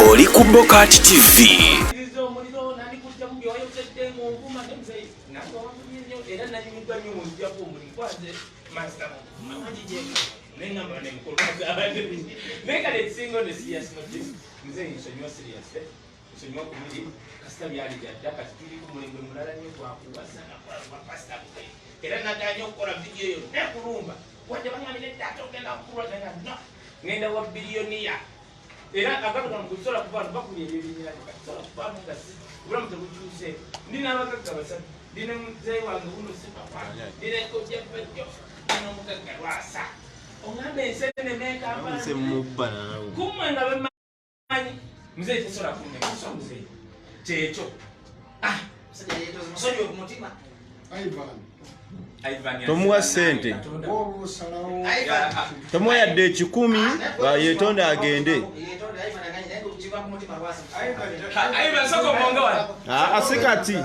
Oli ku BOCAT TV. Ngenda wa bilionia era akatoka mkusola kuvana bakuli ebinyira kasola kuvana ngasi ura mutakuchuse ndina abakaka basatu ndina mzee wange uno sipa kwa ndina koja pejo ndina Omugaga Lwasa ongambe ensene meka hapa mse mubana kumwe ngabe manyi mzee tesola kunye so mzee checho sasa yeto Nsonyiwa ku mutima tomuwa sente tomuwa yadde 10 nga yetonde agende asikati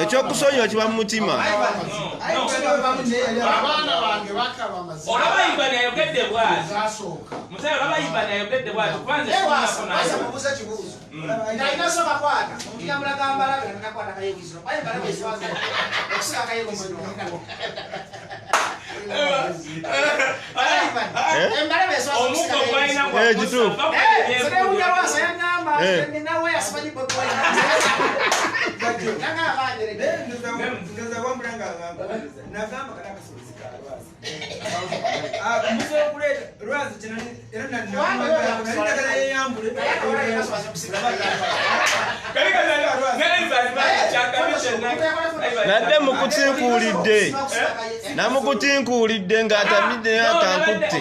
ekyokusonyiwa kiba mu mutima olaba Ivani ayogedde bwati musayi olaba Ivani ayogedde bwati kwanza inasoka kwata mukiyambula kambala kana kwata kayewisiro baye bala beswazo okusika kayewisiro embala beswazo omuko kwaina jitu sede uya Lwasa yangamba nawe asimanyi botwa nanga abandere ngaza wamulanga nagamba kana kasolizika Lwasa muzo kuleta Lwasa chenani era na yambule nadde mukutinkuulidde namukutinkuulidde ng'atamidde akankutte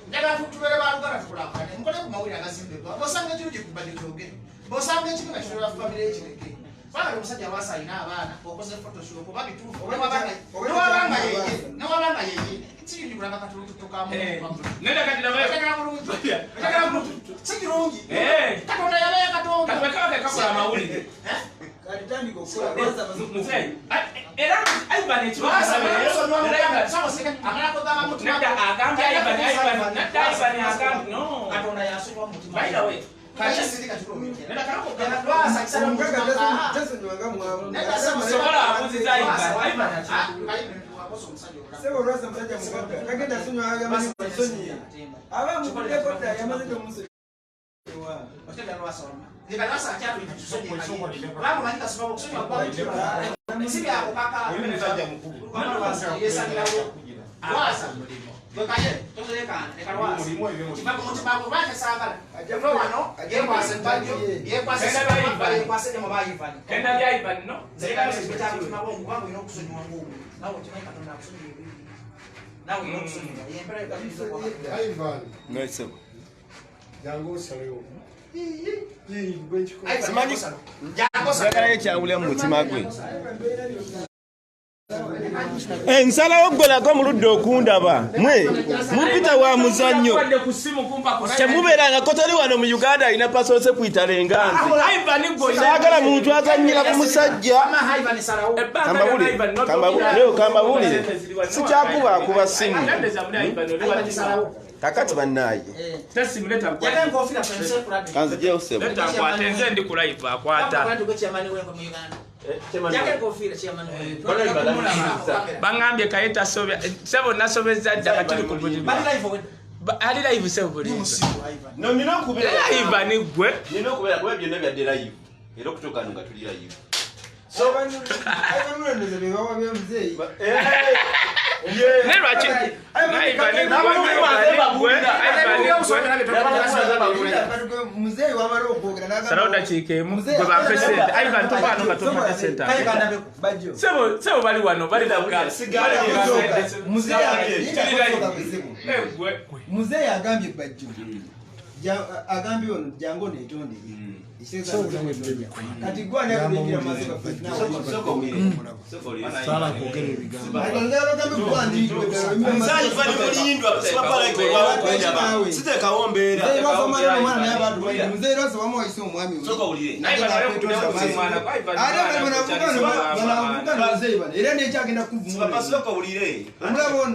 Ndaba futubere balugara tukulakane mukole ku mawulire agasimbibwa bosanga ekiro gyekubadde kyogere bosanga ekibi nga kitola famire ekireke bana omusajja Lwasa alina abaana okoze photoshop oba bituufu newabanga yeye sikiri kulanga katulututukamu nenda kati nabayo sikirungi katonda yabeya katonda kakola amawulire kalitandika okukola Lwasa muzeyi era Ivani ekibaasa katonda yasonyiwa mutima njagala ekyawulira mu mutima gwe ensalawo ggolako muludde okundaba mwe mupita wa muzannyo temubeerangako toli wano mu Uganda alina pasoose kwitala enganzi saagala muntu azannyira ku musajja kambabulire sikyakubaakuba simu kakati bannaaye kanzijeyo sebo nze ndi ku live akwata bangambye Kaye tasobya sebo nasobezza dda katuli ku buli ali live sebo buli no nina okubeera Ivani gwe nina okubeera kuba byonna byadde live era okutuuka nga tuli live so abanulendeze bebawa byemuzeeyi nerwaki muzeeyi wamala okwogera salawo dakiika emu gwe bampe sente Ivani tuvaano nga tompa sente sebo bali wano bali muzeeyi agambye bajjo agambye ono jangu neetonde kati gwa ne kulingira mazika sala kuogera ebigambo Nsali bali mulindwa sibapala iko sitekawo mbeera mzee Lwasa bamuwaise omwami soka ulire naye mwana kwa era nekyagenda kuvuma pasoko ulire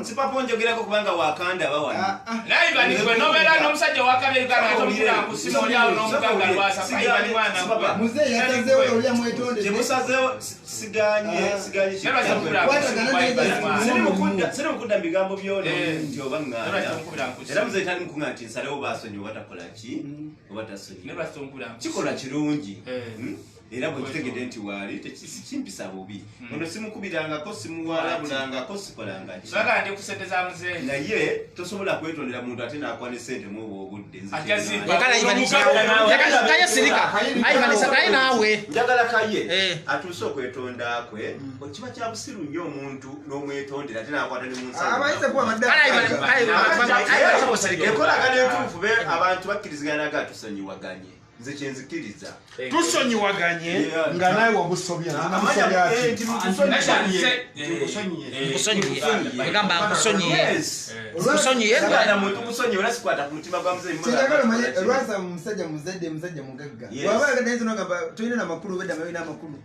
sipaponjogerako kubanga wakanda bawana naye bani gwe nobera n'omusajja wakabye kana atomukira kusimoli awo n'omuganga Lwasa kaibani mwana mzee yasazeewo olya mwetondedde temusazeewo siganye siri mukudda mu bigambo byona nti oba ngana era muzee tali mukunga nti nsalewo basonyiwa batakola ki oba tasonyiwa kikola kirungi era bwe kitegedde nti waali tekimpisa bubi ono simukubirangako simuwalabulangako sikolanga ki bagande kusendeza muzee naye tosobola kwetondera muntu ate n'akwana essente mu obwo obudde njagala Kaye atuuse okwetonda kwe kiba kya busiru nnyo omuntu n'omwetondera ate n'akwata ne mu nsaekolagana entuufu be abantu bakkiriziganaga tusonyiwaganye nze kyenzikiriza tusonyiwaganye nga naye wamusobya Lwasa musajja muzadde musajja mugagga waba agadde nogamba tulina namakulu bedda mayina amakulu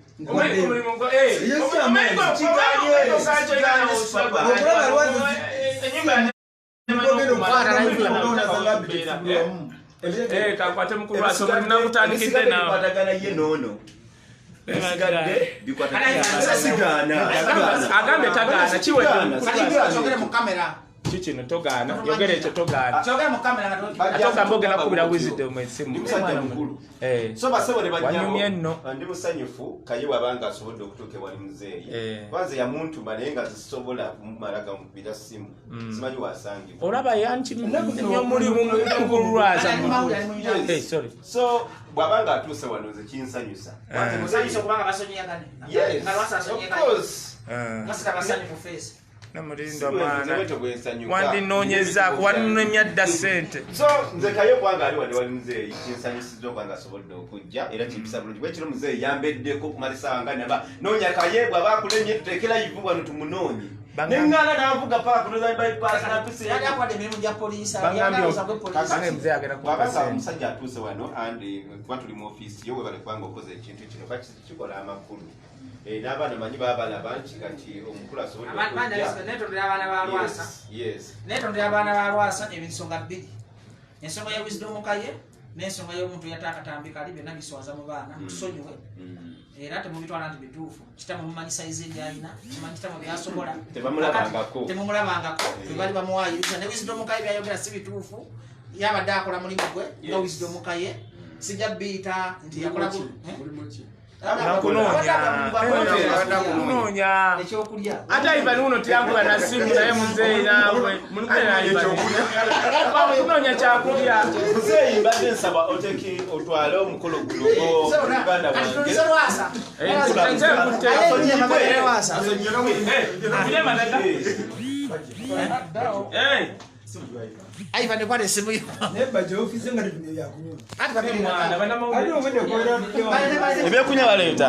kakwate mukulu Lwasa oli nakutandikidde nawe kwatagana ye noono agambe tagaana Chogere mu kamera. kikino togaana yogera ekyo togaana Chogere mu kamera atogamba ogenda kubira wisdom esimu musajja mukulu so basebo ne wanyumye nno ndi musanyufu Kaye wabanga asobodde okutuuka ewali muzeeyi kwanza yamuntuma naye nga zisobola kumumalaga mubira simu simanyi wasangibwa olaba yankimulimu mukulu Lwasa so bwabanga atuuse wano nze kinsanyusa kubanga basonyiyagane. Yes, Nga Lwasa of asonyiyagane. course. Masika basanyi mu face. namulindwa mwana wandinoonyezaako wannemya dda ssente so nze Kaye kwanga ali wali muzeeyi kinsanyusizza okwanga asobodde okujja era kimpisa bulungi bwekiro muzeeyi yambeddeko kumalisawa nga naba noonya Kaye bw'aba akulemye tuteekera ivu wano tumunoonye neŋŋaana n'avuga paaka noza bypass napise Yali akwade emirimu gya poliisi muzee agenda bwabanga omusajja atuuse wano andi kuba tuli mu ofiisi yo webale kubanga okoze ekintu kino kikola amakulu n'abaana manyi baabalaba nti kati omukulu asobodde netondera abaana ba Lwasa netondera abaana ba Lwasa ensonga bbiri ensonga ya wisdom Kaye n'ensonga y'omuntu yataakatambika ali byonna biswaza mu baana tusonyiwe era temubitwala nti bituufu kitama mumanyi sayizi lyalina mumanyi kitama byasobola temumulabangako bwe bali bamuwaayiriza ne wisdom Kaye byayogera si bituufu yabadde akola mulimu gwe nga wisdom Kaye sijja bbiita nti yakola kunoonya ate Ayiise uno tiyankuba na simu naye muzeeyi naawe kunoonya kyakulya muzeeyi mbadde nsaba otwale omukolo guno Uganda wange Ayiise ne kwale simu yo nebaje ofisi nga tebino byakunywa ebyokunywa baleeta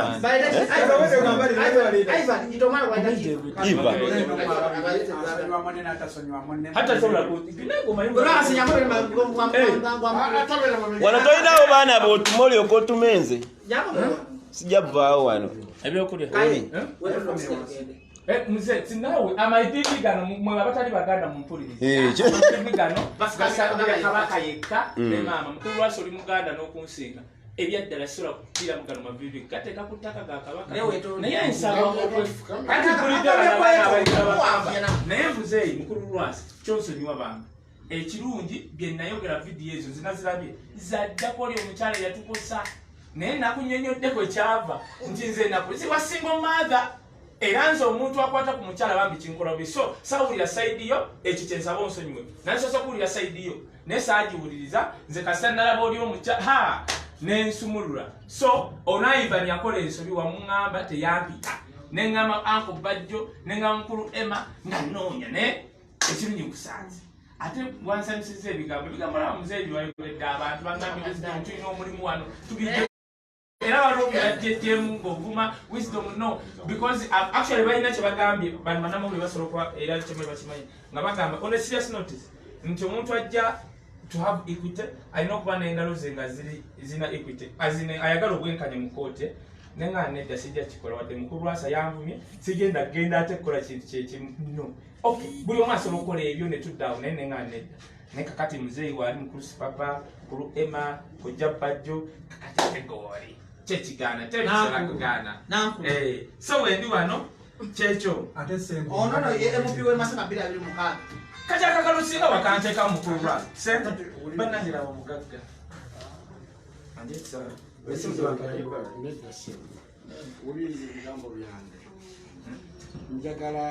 wano tolinawo baana bootuma olyoka otumenze sijja buvaawo wano ebyokulya mzee tinawe amaidibi gano mwe abatali baganda mumpuliriza amaidibi gano basabira kabaka yekka ne mama mukulu Lwasa oli muganda n'okunsinga ebyaddala sura kutira mugano mavivi kateka kutaka ga kabaka naye nsaba naye mzee mukulu Lwasa kyonsonyiwa banga ekirungi bye nayogera vidiyo ezo zinazirabye zaddako oli omukyala yatukosa naye nakunyonyoddeko ekyava nti nze napolisi wasinga omaatha era nze omuntu akwata ku mukyala bambi kinkola biso sawulira saidi yo ekyo kyensaba onsonyiwe nansosa kuwulira saidi yo naye saagiwuliriza nze kasita nalaba oli omukyala nensumulula so ono Ayiise yakola ensobi wamuŋŋamba teyampita neŋŋamba anko bajjo neŋŋamba mukulu Emma nga nnoonya naye ekirungi nkusanze ate wansanyusiza ebigambo laba muzeeyi wayogeredde abantu bangambye tulina omulimu wano era balonga jetemu ng'ovuma wisdom no because actually balina kye bagambye banamawulire basobola okuba era kyemwe bakimanyi nga bagamba on a serious notice nti omuntu ajja to have equity alina okuba n'endalo ze nga zina equity ayagala obwenkanya mu koote nenga nedda sijja kikola wadde mukulu Lwasa yanvumye sigenda genda ate kukola kintu kyekimu no okay buli omu asobola okukola ebyo ne tuddawo naye nenga nedda naye kakati muzeeyi waali mukulu Sipapa kulu Emma kujja Bajjo kakati tegooli kyekigaana tebisobola kugaana so wendi wano kyekyo ono no ye MP w'Emasaka 226 kati akakalusinga wakanteeka mukulu Lwasa sente bannangira Omugaga Uliza ebigambo byange njagala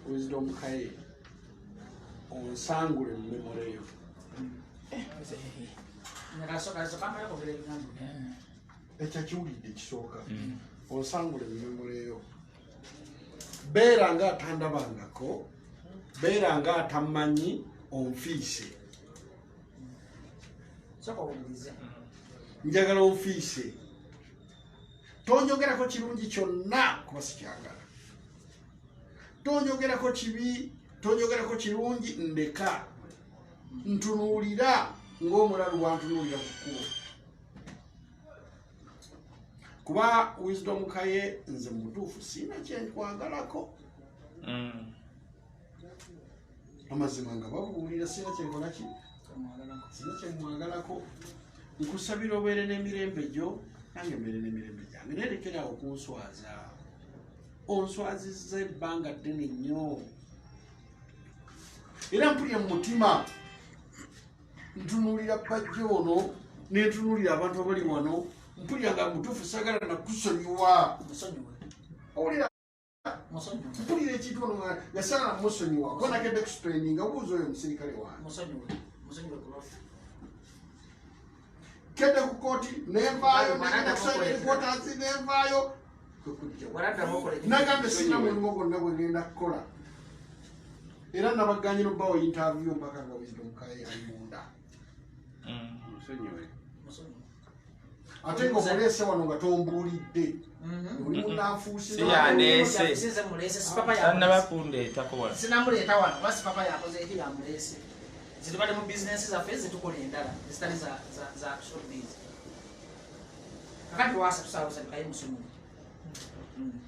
wisdom Kaye onsangule mu memory yo ekyakiwulidde ekisooka onsangule mu memory yo beera nga atandabangako beera nga atamanyi onfiise njagala onfiise tonyogerako kirungi kyonna kuba sikyagala tonyogerako kibi tonyogerako kirungi ndeka ntunuulira ng'omulalu bwantunuulira ku kkubo kuba wisdom Kaye nze mutuufu siina kyenkwagalako amazima nga babuulira siina kyenkolaki siina kyemwagalako nkusabira obeere n'emirembe gyo nange mbeere n'emirembe gyange nerekerawo kunswaza onswazizza ebbanga ddene nnyo era mpulira mu mutima ntunuulira Bajjo ono nentunuulira abantu abali wano mpulira nga mutuufu sagala nakusonyiwa owulira mpulira ekintu ono yasala namusonyiwa ko nakedde kustraininga buuza oyo omusirikale wange kedde ku kooti nenvaayo negenda kusaira ekwotazi nenvaayo nagambe sina mulimu gwonna gwe ngenda kukola era nabaganyira obbawo interview mpaka nga wisdom Kaye ali munda ate ng'omuleese wano nga tombuulidde oli sinamuleeta wano kuba Sipapa yakoze eki yamuleese zitubadde mu bizinesi zaffe zitukola endala ezitali za showbiz kakati Lwasa tusaabuza Kaye musonyiwe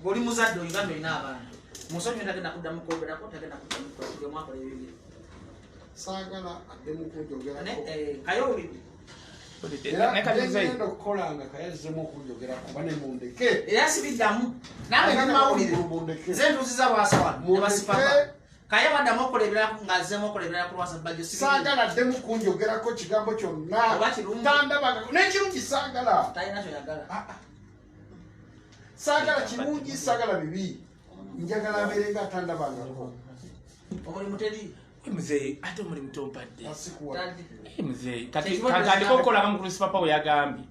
ng'oli muzadde Uganda olina abantu musonyiwe tagenda kuddamu kwogerako tagenda kuddamu kutuli omwakola ebibiri saagala addemu kunjogerako Kaye owulidde era okukolanga Kaye azzemu okunjogera kuba ne mundeke era sibiddamu nange namawulire nze ntuuziza Lwasa wano ne basipapa Kaye baddamu okukolebera ng'azzeemu okukolebera ku Lwasa Bajjo saagala addemu kunjogerako kigambo kyonna tandabanga n'ekirungi saagala talina kyoyagala saagala kirungi saagala bibi njagala abeere nga atandabangako omulimu teri muzeeyi ate omulimu tompadde asikuwa muzeeyi kati kantandika okukolanga mukulu Sipapa we yagambye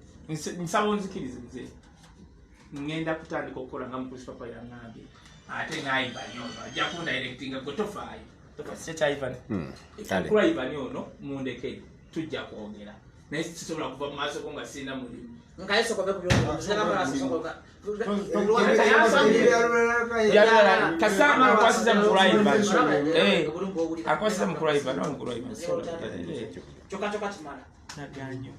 nsaba onzikirize muzeeyi ngenda kutandika okukolanga mukulu Sipapa yangambye ate naayibani ono ajja kundirectinga gwe tofaayo sekyayibani kula ibani ono mundeke tujja kwogera naye sisobola kuva mu maaso go nga sirina mulimu nkayesokobe kubyogera kasama akwasiza mukulaivan kyokka kimala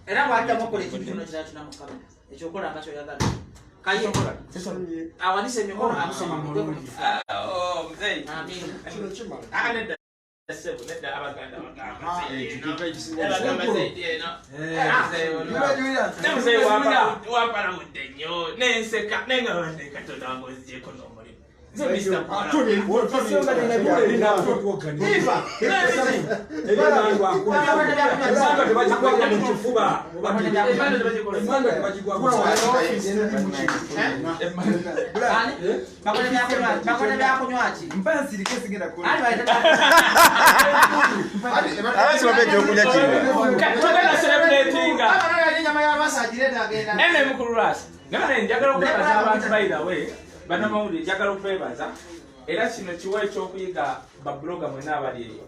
era bwaddamu okola ekintu kino kirala kina mukama ekyokola nga kyoyagala Kaye awanise emikono akusoma kino kimala banamawulire njagala okwebaza era kino kiwa ekyokuyiga babloga mwena abali eyo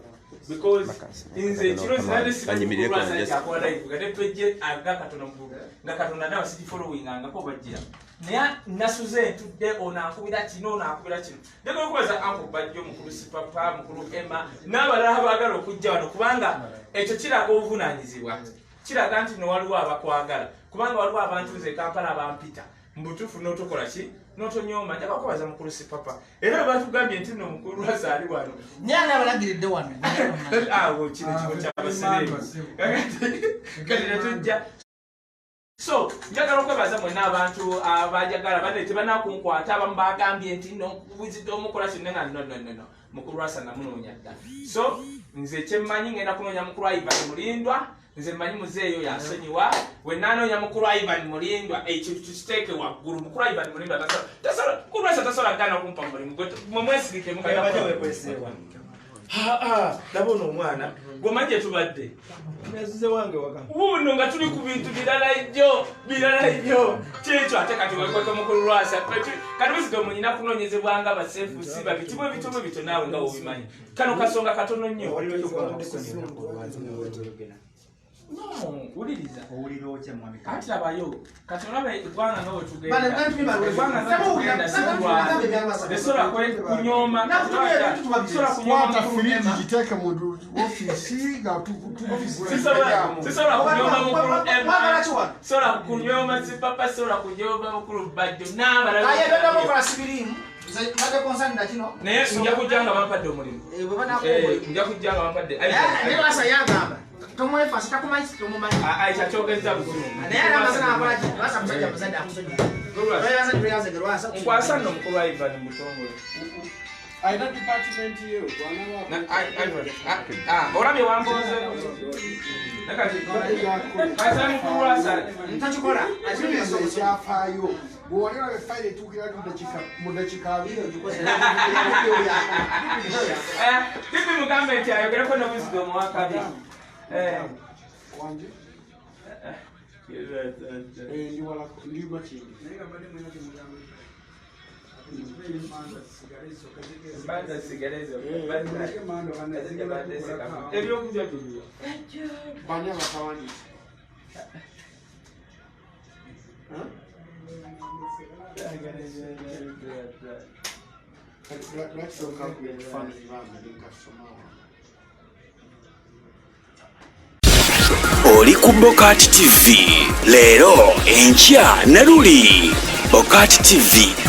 because inze kiro zinade sibanyimireko kyakola live gade page aga katono mvuga nga katonda nawe sidi following anga ko bajira naye nasuze tudde onakubira kino onakubira kino ndeko kubaza anko bajjo mukulu sipapa mukulu Emma n'abalala bagala okujja wano kubanga ekyo kiraga obuvunanyizibwa kiraga nti no waliwo abakwagala kubanga waliwo abantu nze Kampala abampita mbutufu n'otokola ki n'otonyoma njagala okubaza mukulu sipapa era batugambye nti no mukulu Lwasa ali wano nyanga abalagiridde wano awo kino kiko ky'abaseremu kati netujja so njagala okwebaza mwena abantu abajagala bane tebanakunkwata abamu bagambye nti no wizidde omukola kinne nga no mukulu Lwasa namunoonya dda so nze kyemmanyi ngenda kunoonya mukulu Ivan Mulindwa nze mmanyi muzeeyo yansonyiwa wenanoonya mukulu Ivan Mulindwa ekyo tukiteeke waggulu mukulu Ivan Mulindwa mukulu Lwasa tasobola gana okumpa mulimu mwesirike ndabona omwana gwomanyi gye tubadde uno nga tuli ku bintu birala ejjo kyekyo ate kati wekweka mukulu Lwasa kati wizidde omunyina kunoonyezebwanga basefusi babitibwa ebitomo bito naawe nga wobimanyi kano kasonga katono nnyo uliriza kati labayo kati olaba eggwanga nga wetugenda esobola kunyoma giteeke mu ofiisi nga sisobola kunyoma mukulu Emma sobola kunyoma sipapa sobola kunyoma mukulu Bajjo n'abalala naye nja kujjanga bampadde omulimu nja kujjanga bampadde tomwefasa takumanyi tomumanyi Ayiise kyogeza buzungu naye amazina akolaki Lwasa musajja muzadde akusonyiwa nkwasa nno mukulu Ivan mutongole ayina department yo olabye wampozeeko kati mukulu Lwasa ntakikola ekyafaayo bwewalira efayiro etuukira mu dakiika abiri tipi mugambe nti ayogereko ne wisdom wakabi wanje ndiwa kindi ebyokulya bibyo bani abatawandiisa lwakisooka ekifaananyi bange ndikasomawo oli ku BOCAT TV leero enkya ne luli BOCAT TV